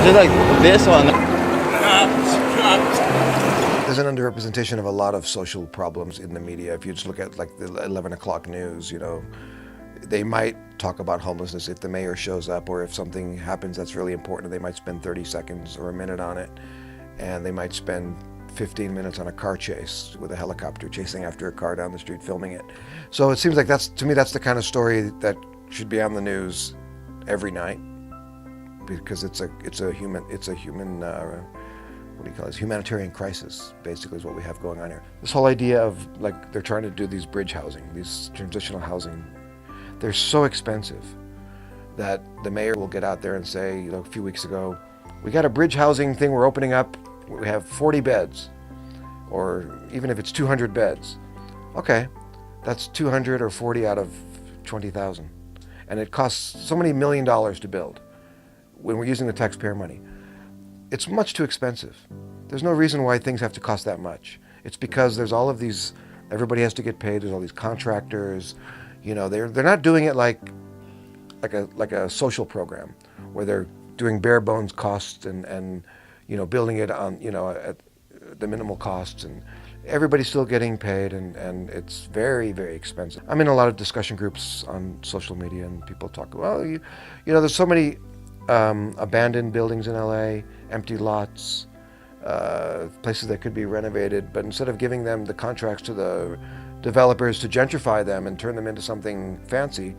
it like this one? There's an underrepresentation of a lot of social problems in the media. If you just look at like the 11 o'clock news, they might talk about homelessness if the mayor shows up, or if something happens that's really important, they might spend 30 seconds or a minute on it, and they might spend 15 minutes on a car chase with a helicopter chasing after a car down the street filming it. So it seems like that's the kind of story that should be on the news every night, because it's a human what do you call it? Humanitarian crisis, basically, is what we have going on here. This whole idea of, like, they're trying to do these bridge housing, these transitional housing, they're so expensive that the mayor will get out there and say, a few weeks ago, we got a bridge housing thing we're opening up, we have 40 beds, or even if it's 200 beds. Okay, that's 200 or 40 out of 20,000. And it costs so many $1 million to build when we're using the taxpayer money. It's much too expensive. There's no reason why things have to cost that much. It's because there's all of these, everybody has to get paid, there's all these contractors, they're not doing it like a social program where they're doing bare bones costs and building it on, at the minimal costs, and everybody's still getting paid, and it's very, very expensive. I'm in a lot of discussion groups on social media, and people talk, well, there's so many abandoned buildings in LA, empty lots, places that could be renovated, but instead of giving them the contracts to the developers to gentrify them and turn them into something fancy,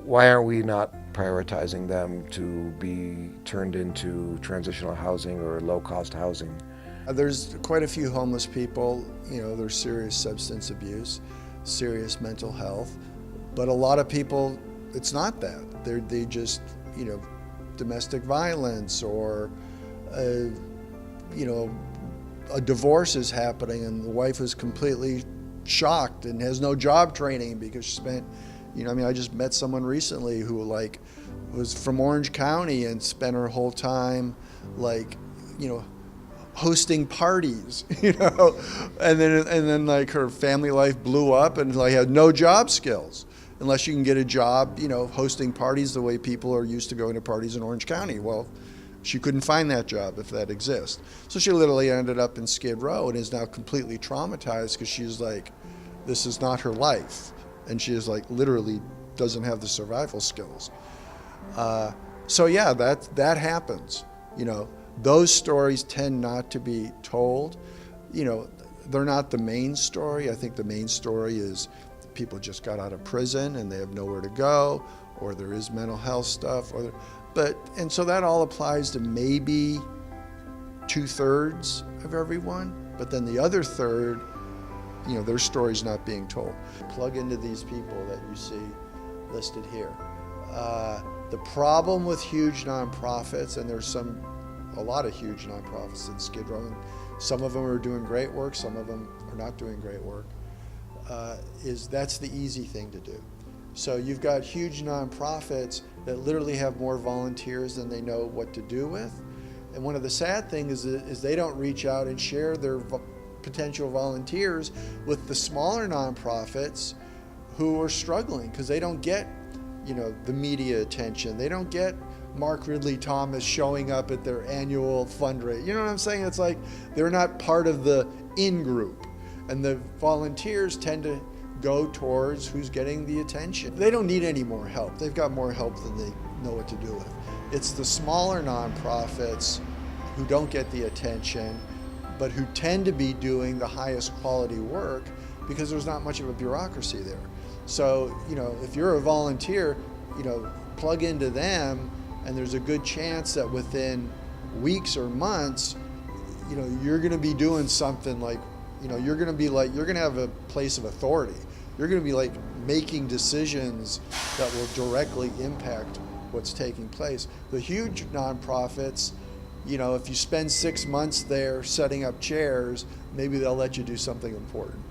why aren't we not prioritizing them to be turned into transitional housing or low-cost housing? There's quite a few homeless people, there's serious substance abuse, serious mental health, but a lot of people, it's not that. They just, domestic violence, or, a divorce is happening and the wife is completely shocked and has no job training because she spent, I just met someone recently who was from Orange County and spent her whole time hosting parties, and then her family life blew up and had no job skills. Unless you can get a job, hosting parties the way people are used to going to parties in Orange County. Well, she couldn't find that job if that exists. So she literally ended up in Skid Row and is now completely traumatized because she's like, this is not her life. And she is literally doesn't have the survival skills. So yeah, that happens. Those stories tend not to be told. They're not the main story. I think the main story is people just got out of prison and they have nowhere to go, or there is mental health stuff, and so that all applies to maybe 2/3 of everyone, but then the other third, their story's not being told. Plug into these people that you see listed here. The problem with huge nonprofits, and there's a lot of huge nonprofits in Skid Row, and some of them are doing great work, some of them are not doing great work, is that's the easy thing to do. So you've got huge nonprofits that literally have more volunteers than they know what to do with. And one of the sad things is they don't reach out and share their potential volunteers with the smaller nonprofits who are struggling because they don't get, the media attention. They don't get Mark Ridley Thomas showing up at their annual fundraiser. You know what I'm saying? It's like they're not part of the in-group. And the volunteers tend to go towards who's getting the attention. They don't need any more help. They've got more help than they know what to do with. It's the smaller nonprofits who don't get the attention, but who tend to be doing the highest quality work because there's not much of a bureaucracy there. So, if you're a volunteer, plug into them, and there's a good chance that within weeks or months, you're gonna be doing something you're gonna have a place of authority. You're gonna be making decisions that will directly impact what's taking place. The huge nonprofits, if you spend 6 months there setting up chairs, maybe they'll let you do something important.